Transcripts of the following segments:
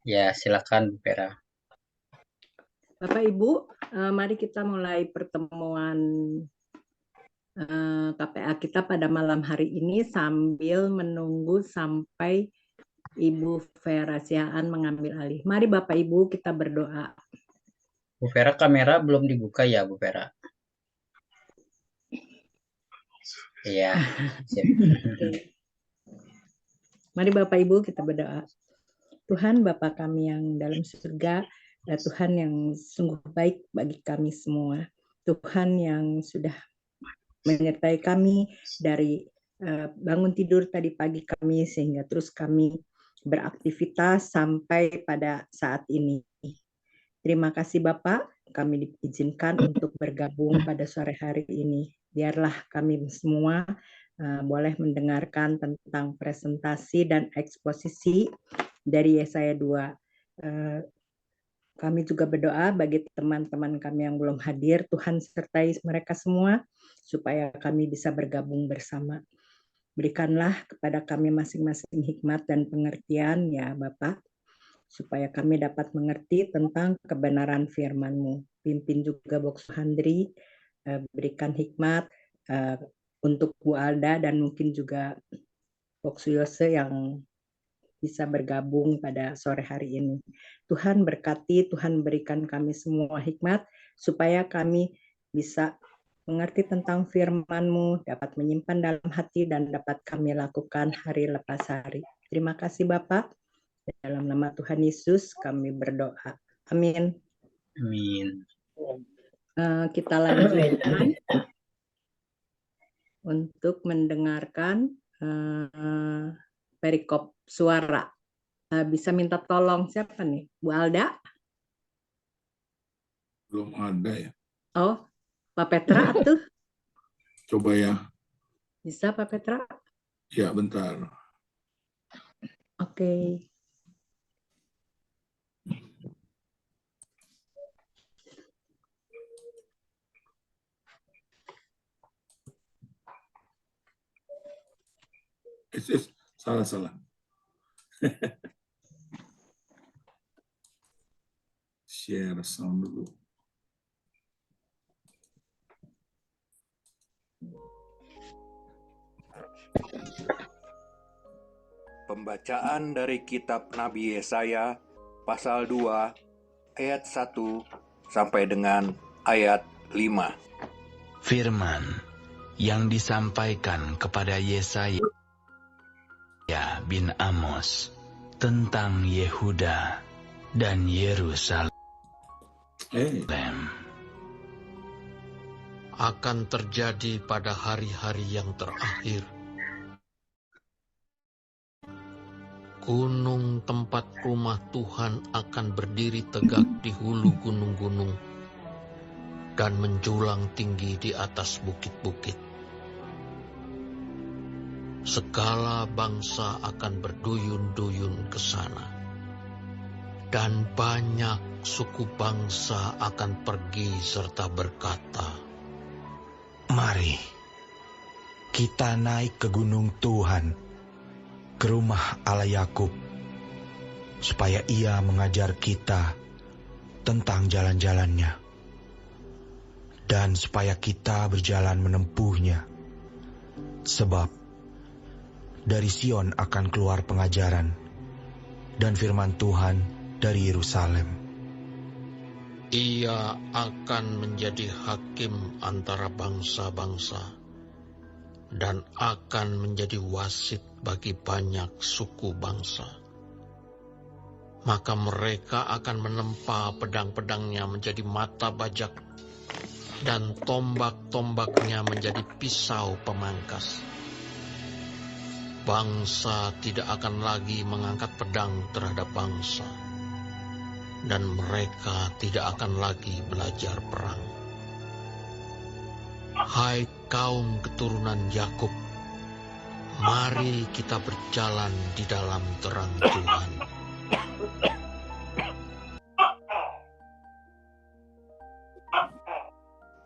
Ya, silakan Bu Vera. Bapak Ibu, mari kita mulai pertemuan KPA kita pada malam hari ini sambil menunggu sampai Ibu Vera Siaan mengambil alih. Mari Bapak Ibu kita berdoa. Bu Vera, kamera belum dibuka ya, Bu Vera? Iya. Mari Bapak Ibu kita berdoa. Tuhan Bapa kami yang dalam surga, Tuhan yang sungguh baik bagi kami semua. Tuhan yang sudah menyertai kami dari bangun tidur tadi pagi kami sehingga terus kami beraktivitas sampai pada saat ini. Terima kasih Bapak, kami diizinkan untuk bergabung pada sore hari ini. Biarlah kami semua boleh mendengarkan tentang presentasi dan eksposisi dari Yesaya 2. Kami juga berdoa bagi teman-teman kami yang belum hadir, Tuhan sertai mereka semua, supaya kami bisa bergabung bersama. Berikanlah kepada kami masing-masing hikmat dan pengertian ya Bapak, supaya kami dapat mengerti tentang kebenaran firman-Mu. Pimpin juga Boksu Handri, berikan hikmat untuk Bu Alda dan mungkin juga Boksu Yose yang bisa bergabung pada sore hari ini. Tuhan berkati, Tuhan berikan kami semua hikmat, supaya kami bisa mengerti tentang firman-Mu, dapat menyimpan dalam hati, dan dapat kami lakukan hari lepas hari. Terima kasih Bapak. Dalam nama Tuhan Yesus kami berdoa. Amin. Amin. Kita lanjutkan untuk mendengarkan perikop suara. Bisa minta tolong siapa nih? Bu Alda? Belum ada ya. Oh, Pak Petra tuh. Coba ya. Bisa Pak Petra? Ya, bentar. Oke. Salah. Share sound dulu. Pembacaan dari kitab Nabi Yesaya pasal 2 ayat 1 sampai dengan ayat 5. Firman yang disampaikan kepada Yesaya bin Amos tentang Yehuda dan Yerusalem. Akan terjadi pada hari-hari yang terakhir. Gunung tempat rumah Tuhan akan berdiri tegak di hulu gunung-gunung dan menjulang tinggi di atas bukit-bukit. Segala bangsa akan berduyun-duyun ke sana, dan banyak suku bangsa akan pergi serta berkata, Mari, kita naik ke gunung Tuhan, ke rumah Allah Yakub, supaya Ia mengajar kita tentang jalan-jalannya, dan supaya kita berjalan menempuhnya. Sebab dari Sion akan keluar pengajaran, dan firman Tuhan dari Yerusalem. Ia akan menjadi hakim antara bangsa-bangsa, dan akan menjadi wasit bagi banyak suku bangsa. Maka mereka akan menempa pedang-pedangnya menjadi mata bajak, dan tombak-tombaknya menjadi pisau pemangkas. Bangsa tidak akan lagi mengangkat pedang terhadap bangsa, dan mereka tidak akan lagi belajar perang. Hai kaum keturunan Yakub, mari kita berjalan di dalam terang Tuhan.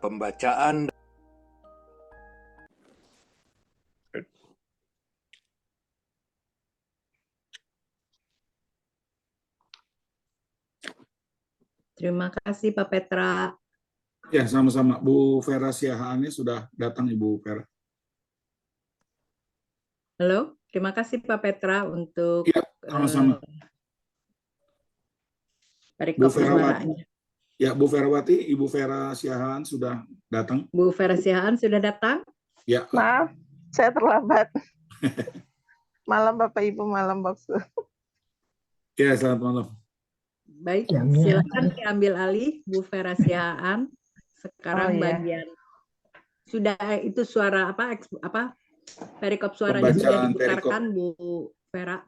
Pembacaan Terima kasih Pak Petra. Ya, sama-sama. Bu Vera Siahaannya sudah datang, Ibu Vera. Halo, terima kasih Pak Petra untuk Ya, sama-sama. Bu perikop Verawati. suaranya. Ya, Bu Verawati, Ibu Vera Siahaan sudah datang. Bu Vera Siahaan sudah datang? Ya, Maaf, saya terlambat. Malam Bapak Ibu, malam Baksu. ya, selamat malam. Baik, silakan diambil alih Bu Vera Siahaan. Sekarang Oh, iya. bagian sudah itu suara apa perikop suaranya sudah Pembacaan diputarkan Bu Vera.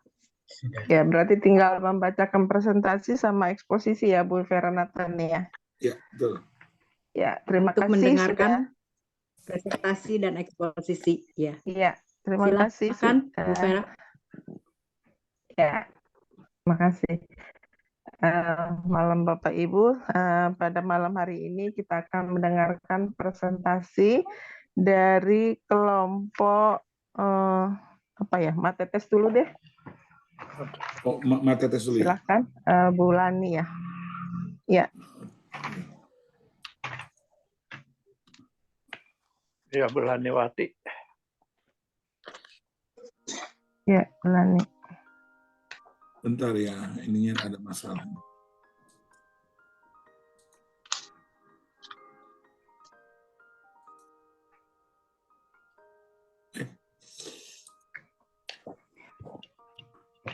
Ya, berarti tinggal membacakan presentasi sama eksposisi ya Bu Vera Natania. Ya, betul. Ya, terima Untuk kasih mendengarkan sudah. presentasi dan eksposisi. Ya, Iya, terima kasih. silakan Bu Vera. Ya, terima kasih. Malam Bapak Ibu, pada malam hari ini kita akan mendengarkan presentasi dari kelompok Matetes dulu deh. Oh, Matetes dulu ya. Silahkan, Bu Lani ya. Ya. Ya, Bu Laniwati. Ya, Bu Lani. Bentar ya, ininya ada masalah.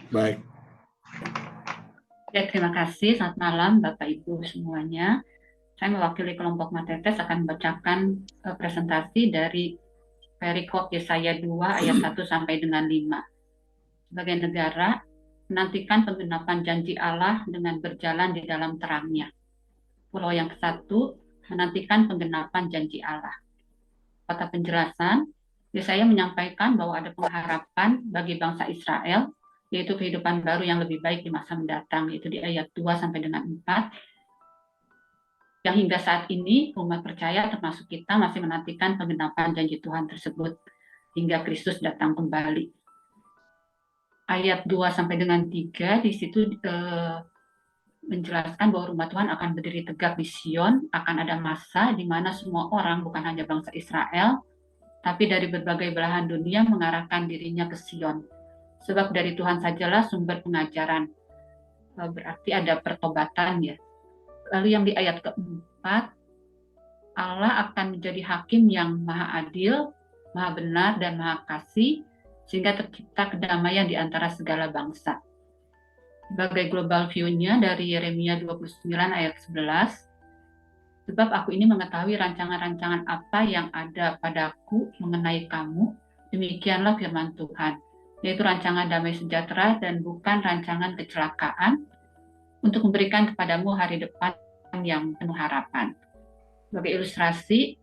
Baik. Ya, terima kasih. Selamat malam Bapak Ibu semuanya. Saya mewakili kelompok Matetes akan membacakan presentasi dari perikop Yesaya 2 ayat 1 sampai dengan 5. Sebagai negara, menantikan penggenapan janji Allah dengan berjalan di dalam terangnya. Pulau yang ke-1, menantikan penggenapan janji Allah. Kata penjelasan, Yesaya menyampaikan bahwa ada pengharapan bagi bangsa Israel, yaitu kehidupan baru yang lebih baik di masa mendatang, yaitu di ayat 2 sampai dengan 4. Yang hingga saat ini, umat percaya termasuk kita masih menantikan penggenapan janji Tuhan tersebut, hingga Kristus datang kembali. Ayat 2 sampai dengan 3, di situ menjelaskan bahwa rumah Tuhan akan berdiri tegak di Sion, akan ada masa di mana semua orang, bukan hanya bangsa Israel, tapi dari berbagai belahan dunia mengarahkan dirinya ke Sion. Sebab dari Tuhan sajalah sumber pengajaran. Berarti ada pertobatan ya. Lalu yang di ayat keempat, Allah akan menjadi hakim yang maha adil, maha benar, dan maha kasih, sehingga tercipta kedamaian di antara segala bangsa. Sebagai global view-nya dari Yeremia 29 ayat 11, sebab aku ini mengetahui rancangan-rancangan apa yang ada padaku mengenai kamu, demikianlah firman Tuhan, yaitu rancangan damai sejahtera dan bukan rancangan kecelakaan, untuk memberikan kepadamu hari depan yang penuh harapan. Sebagai ilustrasi,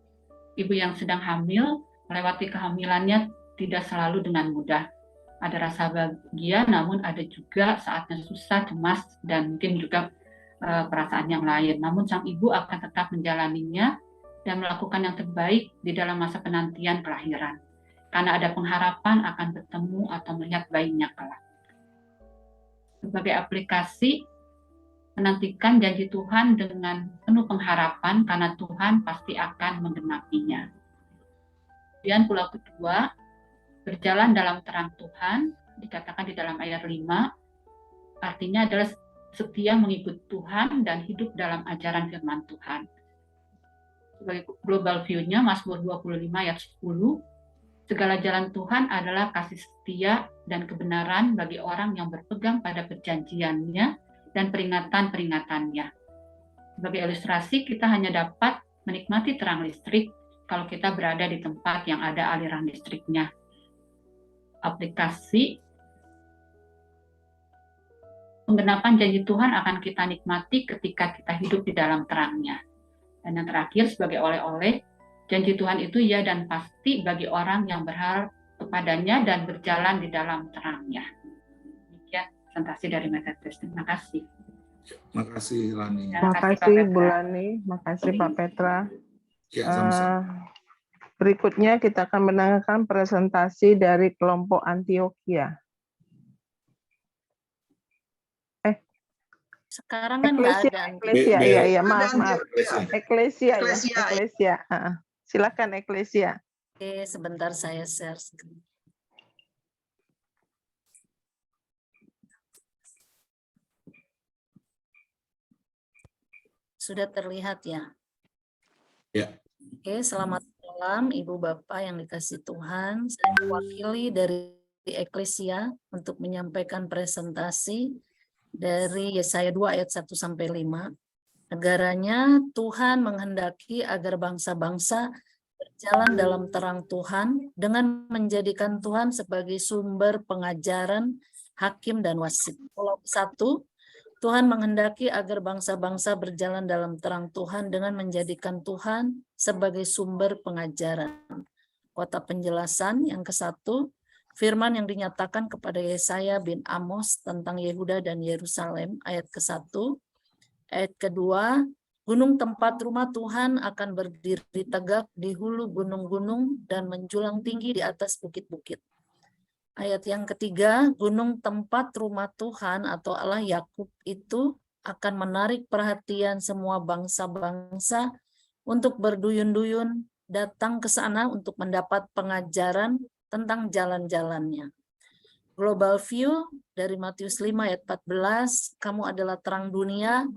ibu yang sedang hamil melewati kehamilannya tidak selalu dengan mudah. Ada rasa bahagia, namun ada juga saatnya susah, cemas, dan mungkin juga perasaan yang lain. Namun sang ibu akan tetap menjalaninya dan melakukan yang terbaik di dalam masa penantian kelahiran. Karena ada pengharapan akan bertemu atau melihat bayinya kelak. Sebagai aplikasi, menantikan janji Tuhan dengan penuh pengharapan karena Tuhan pasti akan menggenapinya. Kemudian pulau kedua, berjalan dalam terang Tuhan, dikatakan di dalam ayat 5, artinya adalah setia mengikut Tuhan dan hidup dalam ajaran firman Tuhan. Sebagai global view-nya, Mazmur 25 ayat 10, segala jalan Tuhan adalah kasih setia dan kebenaran bagi orang yang berpegang pada perjanjiannya dan peringatan-peringatannya. Sebagai ilustrasi, kita hanya dapat menikmati terang listrik kalau kita berada di tempat yang ada aliran listriknya. Aplikasi, penggenapan janji Tuhan akan kita nikmati ketika kita hidup di dalam terangnya. Dan yang terakhir, sebagai oleh-oleh, janji Tuhan itu ya dan pasti bagi orang yang berharap kepadanya dan berjalan di dalam terangnya. Demikian presentasi dari Matetes. Terima kasih. Terima kasih, Lani. Terima kasih Bu Lani, terima kasih Pak Petra. Ya, sama-sama. Berikutnya kita akan mendengarkan presentasi dari kelompok Antioquia. Sekarang kan nggak Eklesia, ada. eklesia, iya, maaf. Eklesia. Eklesia ya, eklesia. Silakan eklesia. Oke, sebentar saya share screen. Sudah terlihat ya? Ya. Oke, selamat malam Ibu Bapak yang dikasih Tuhan. Saya mewakili dari Eklesia untuk menyampaikan presentasi dari Yesaya 2 ayat 1 sampai 5. Negaranya Tuhan menghendaki agar bangsa-bangsa berjalan dalam terang Tuhan dengan menjadikan Tuhan sebagai sumber pengajaran, hakim, dan wasit. Pulau 1, Tuhan menghendaki agar bangsa-bangsa berjalan dalam terang Tuhan dengan menjadikan Tuhan sebagai sumber pengajaran. Kota penjelasan yang ke-1, firman yang dinyatakan kepada Yesaya bin Amos tentang Yehuda dan Yerusalem, ayat ke-1. Ayat kedua, gunung tempat rumah Tuhan akan berdiri tegak di hulu gunung-gunung dan menjulang tinggi di atas bukit-bukit. Ayat yang ketiga, gunung tempat rumah Tuhan atau Allah Yakub itu akan menarik perhatian semua bangsa-bangsa untuk berduyun-duyun datang ke sana untuk mendapat pengajaran tentang jalan-jalannya. Global view dari Matius 5 ayat 14, kamu adalah terang dunia.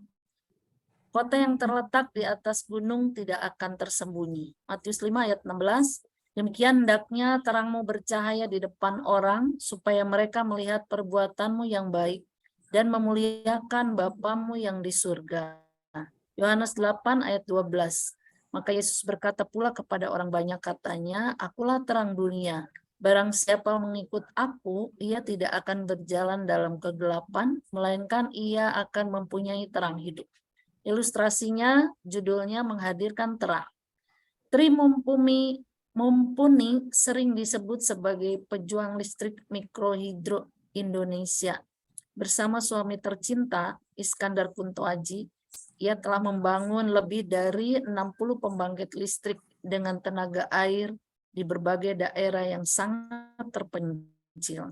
Kota yang terletak di atas gunung tidak akan tersembunyi. Matius 5 ayat 16, demikian hendaknya terangmu bercahaya di depan orang, supaya mereka melihat perbuatanmu yang baik dan memuliakan Bapamu yang di surga. Yohanes 8 ayat 12, maka Yesus berkata pula kepada orang banyak katanya, akulah terang dunia. Barang siapa mengikut aku, ia tidak akan berjalan dalam kegelapan, melainkan ia akan mempunyai terang hidup. Ilustrasinya, judulnya menghadirkan terang. Tri Mumpuni sering disebut sebagai pejuang listrik mikrohidro Indonesia. Bersama suami tercinta, Iskandar Kuntoaji, ia telah membangun lebih dari 60 pembangkit listrik dengan tenaga air di berbagai daerah yang sangat terpencil.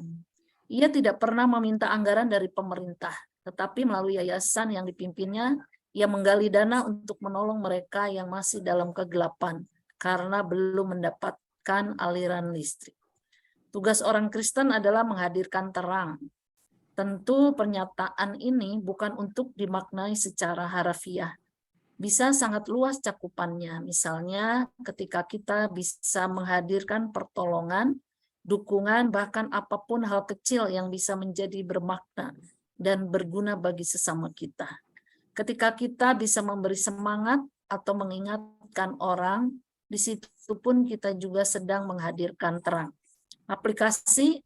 Ia tidak pernah meminta anggaran dari pemerintah, tetapi melalui yayasan yang dipimpinnya, ia menggali dana untuk menolong mereka yang masih dalam kegelapan karena belum mendapatkan aliran listrik. Tugas orang Kristen adalah menghadirkan terang. Tentu pernyataan ini bukan untuk dimaknai secara harafiah. Bisa sangat luas cakupannya. Misalnya ketika kita bisa menghadirkan pertolongan, dukungan, bahkan apapun hal kecil yang bisa menjadi bermakna dan berguna bagi sesama kita. Ketika kita bisa memberi semangat atau mengingatkan orang, di situ pun kita juga sedang menghadirkan terang. Aplikasi,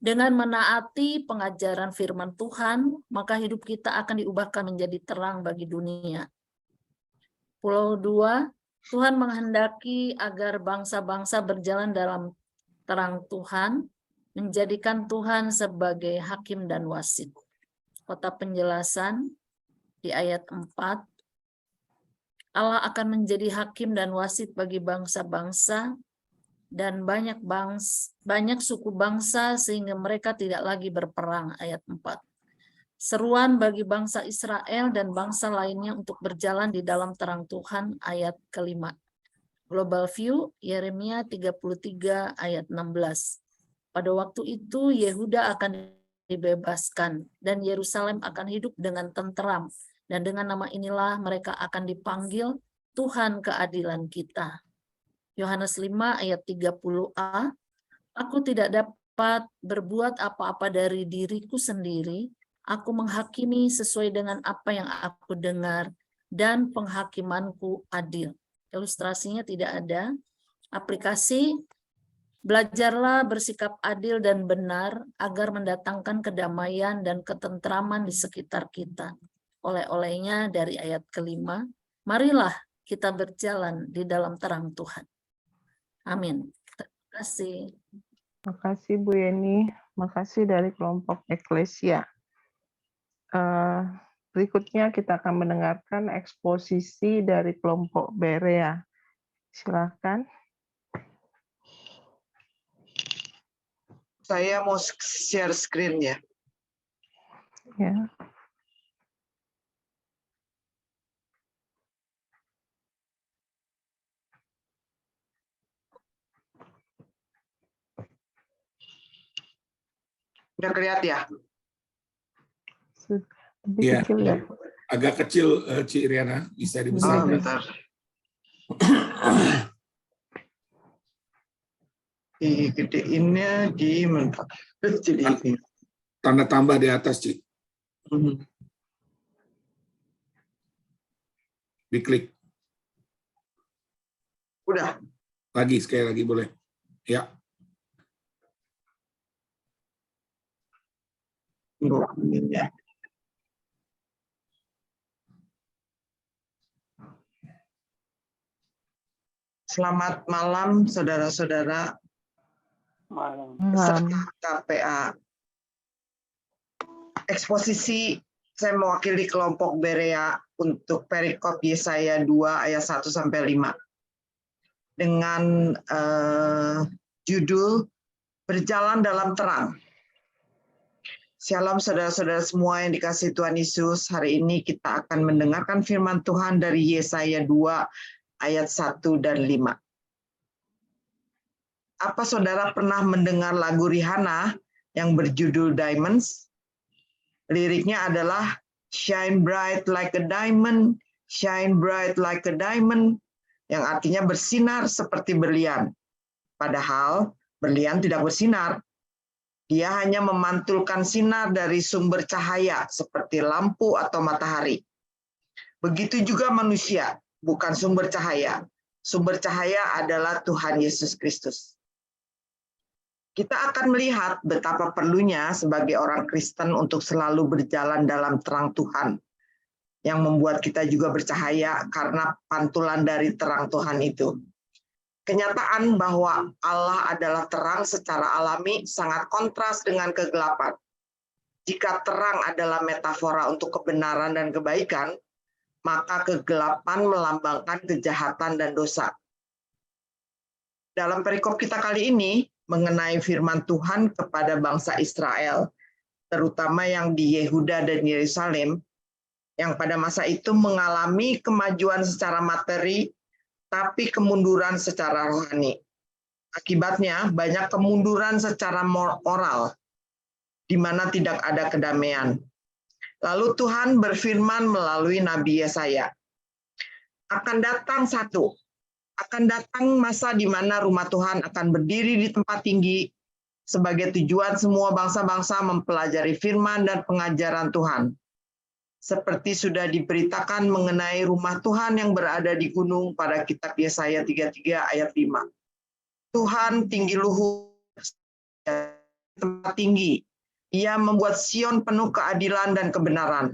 dengan menaati pengajaran firman Tuhan, maka hidup kita akan diubahkan menjadi terang bagi dunia. Pulau 2, Tuhan menghendaki agar bangsa-bangsa berjalan dalam terang Tuhan, menjadikan Tuhan sebagai hakim dan wasit. Kota penjelasan di ayat 4, Allah akan menjadi hakim dan wasit bagi bangsa-bangsa dan banyak suku bangsa sehingga mereka tidak lagi berperang. Ayat 4. Seruan bagi bangsa Israel dan bangsa lainnya untuk berjalan di dalam terang Tuhan. Ayat ke-5. Global view Yeremia 33 ayat 16. Pada waktu itu Yehuda akan dibebaskan dan Yerusalem akan hidup dengan tenteram, dan dengan nama inilah mereka akan dipanggil Tuhan keadilan kita. Yohanes 5 ayat 30a, aku tidak dapat berbuat apa-apa dari diriku sendiri, aku menghakimi sesuai dengan apa yang aku dengar, dan penghakimanku adil. Ilustrasinya tidak ada. Aplikasi, belajarlah bersikap adil dan benar agar mendatangkan kedamaian dan ketentraman di sekitar kita. Oleh-olehnya dari ayat ke-5, marilah kita berjalan di dalam terang Tuhan. Amin. Terima kasih. Terima kasih Bu Yeni. Terima kasih dari kelompok Eklesia. Berikutnya kita akan mendengarkan eksposisi dari kelompok Berea. Silakan. Saya mau share screen ya. Ya. Udah kelihatan ya? Lebih Iya, kecil ya. agak kecil, Ci Iriana, bisa Oh, dibesarkan. bentar. Gedeinnya di mana? Jadi ini. Tanda tambah di atas, Ci. Diklik. Udah. Lagi, sekali lagi boleh. Ya. Selamat malam, saudara-saudara. Malam. KPA. Eksposisi saya mewakili kelompok Berea untuk perikop Yesaya 2 ayat 1 sampai 5 dengan judul Berjalan dalam Terang. Shalom saudara-saudara semua yang dikasihi Tuhan Yesus. Hari ini kita akan mendengarkan firman Tuhan dari Yesaya 2 ayat 1 dan 5. Apa saudara pernah mendengar lagu Rihanna yang berjudul Diamonds? Liriknya adalah Shine bright like a diamond, shine bright like a diamond, yang artinya bersinar seperti berlian. Padahal berlian tidak bersinar. Dia hanya memantulkan sinar dari sumber cahaya seperti lampu atau matahari. Begitu juga manusia, bukan sumber cahaya. Sumber cahaya adalah Tuhan Yesus Kristus. Kita akan melihat betapa perlunya sebagai orang Kristen untuk selalu berjalan dalam terang Tuhan, yang membuat kita juga bercahaya karena pantulan dari terang Tuhan itu. Kenyataan bahwa Allah adalah terang secara alami sangat kontras dengan kegelapan. Jika terang adalah metafora untuk kebenaran dan kebaikan, maka kegelapan melambangkan kejahatan dan dosa. Dalam perikop kita kali ini, mengenai firman Tuhan kepada bangsa Israel, terutama yang di Yehuda dan Yerusalem, yang pada masa itu mengalami kemajuan secara materi, tapi kemunduran secara rohani. Akibatnya, banyak kemunduran secara moral, di mana tidak ada kedamaian. Lalu Tuhan berfirman melalui Nabi Yesaya, akan datang masa di mana rumah Tuhan akan berdiri di tempat tinggi sebagai tujuan semua bangsa-bangsa mempelajari firman dan pengajaran Tuhan. Seperti sudah diberitakan mengenai rumah Tuhan yang berada di gunung pada kitab Yesaya 33 ayat 5. Tuhan tinggi luhur, tempat tinggi. Ia membuat Sion penuh keadilan dan kebenaran.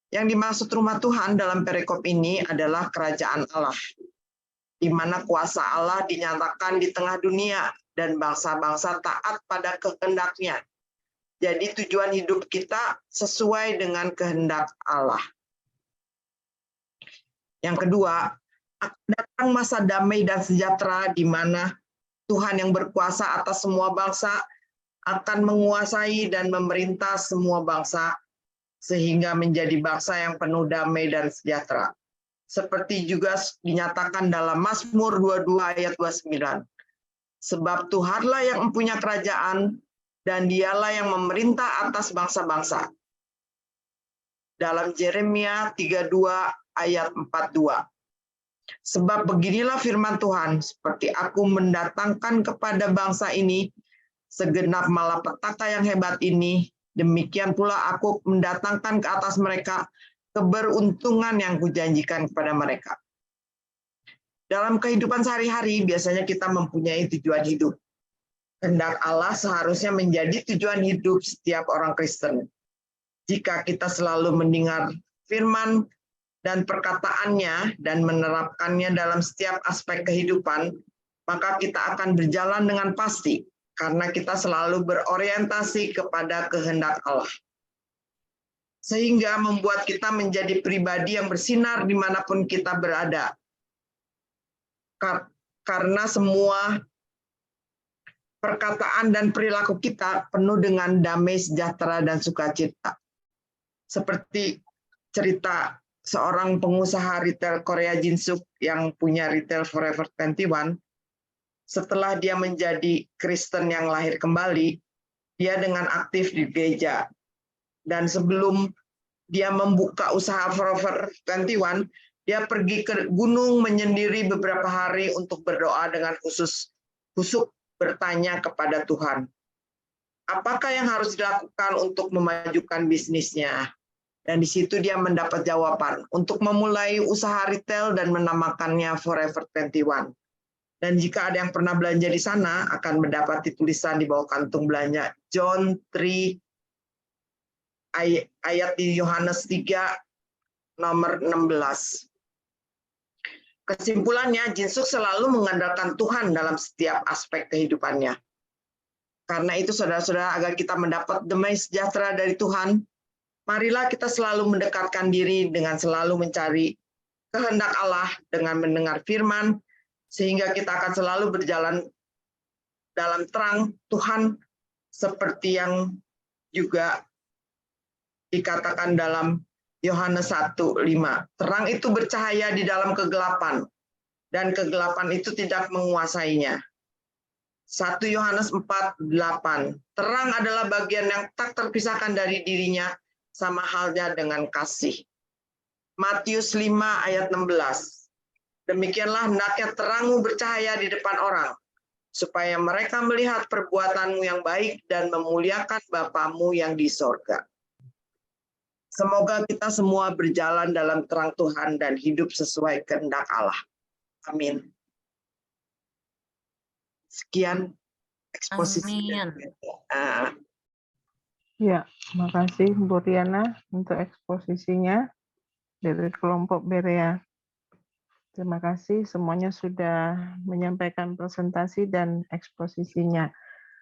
Yang dimaksud rumah Tuhan dalam perikop ini adalah kerajaan Allah, di mana kuasa Allah dinyatakan di tengah dunia dan bangsa-bangsa taat pada kehendak-Nya. Jadi tujuan hidup kita sesuai dengan kehendak Allah. Yang kedua, akan datang masa damai dan sejahtera di mana Tuhan yang berkuasa atas semua bangsa akan menguasai dan memerintah semua bangsa sehingga menjadi bangsa yang penuh damai dan sejahtera. Seperti juga dinyatakan dalam Mazmur 22 ayat 29. Sebab Tuhanlah yang mempunyai kerajaan dan Dialah yang memerintah atas bangsa-bangsa. Dalam Yeremia 32 ayat 42. Sebab beginilah firman Tuhan, seperti aku mendatangkan kepada bangsa ini segenap malapetaka yang hebat ini, demikian pula aku mendatangkan ke atas mereka keberuntungan yang kujanjikan kepada mereka. Dalam kehidupan sehari-hari, biasanya kita mempunyai tujuan hidup. Kehendak Allah seharusnya menjadi tujuan hidup setiap orang Kristen. Jika kita selalu mendengar firman dan perkataannya dan menerapkannya dalam setiap aspek kehidupan, maka kita akan berjalan dengan pasti, karena kita selalu berorientasi kepada kehendak Allah. Sehingga membuat kita menjadi pribadi yang bersinar dimanapun kita berada. Karena semua perkataan dan perilaku kita penuh dengan damai, sejahtera, dan sukacita. Seperti cerita seorang pengusaha retail Korea Jinsuk yang punya retail Forever 21, setelah dia menjadi Kristen yang lahir kembali, dia dengan aktif di gereja. Dan sebelum dia membuka usaha Forever 21, dia pergi ke gunung menyendiri beberapa hari untuk berdoa dengan khusyuk bertanya kepada Tuhan. Apakah yang harus dilakukan untuk memajukan bisnisnya? Dan di situ dia mendapat jawaban untuk memulai usaha retail dan menamakannya Forever 21. Dan jika ada yang pernah belanja di sana, akan mendapati tulisan di bawah kantung belanja John 3 ayat di Yohanes 3 nomor 16. Kesimpulannya, Jin-suk selalu mengandalkan Tuhan dalam setiap aspek kehidupannya. Karena itu, saudara-saudara, agar kita mendapat damai sejahtera dari Tuhan, marilah kita selalu mendekatkan diri dengan selalu mencari kehendak Allah dengan mendengar firman, sehingga kita akan selalu berjalan dalam terang Tuhan, seperti yang juga dikatakan dalam Yohanes 1:5. Terang itu bercahaya di dalam kegelapan, dan kegelapan itu tidak menguasainya. 1 Yohanes 4:8. Terang adalah bagian yang tak terpisahkan dari dirinya, sama halnya dengan kasih. Matius 5 ayat 16. Demikianlah hendaknya terangmu bercahaya di depan orang, supaya mereka melihat perbuatanmu yang baik dan memuliakan Bapamu yang di sorga. Semoga kita semua berjalan dalam terang Tuhan dan hidup sesuai kehendak Allah. Amin. Sekian eksposisi. Amin. Ya, terima kasih Bu Riana untuk eksposisinya dari kelompok Berea. Terima kasih semuanya sudah menyampaikan presentasi dan eksposisinya.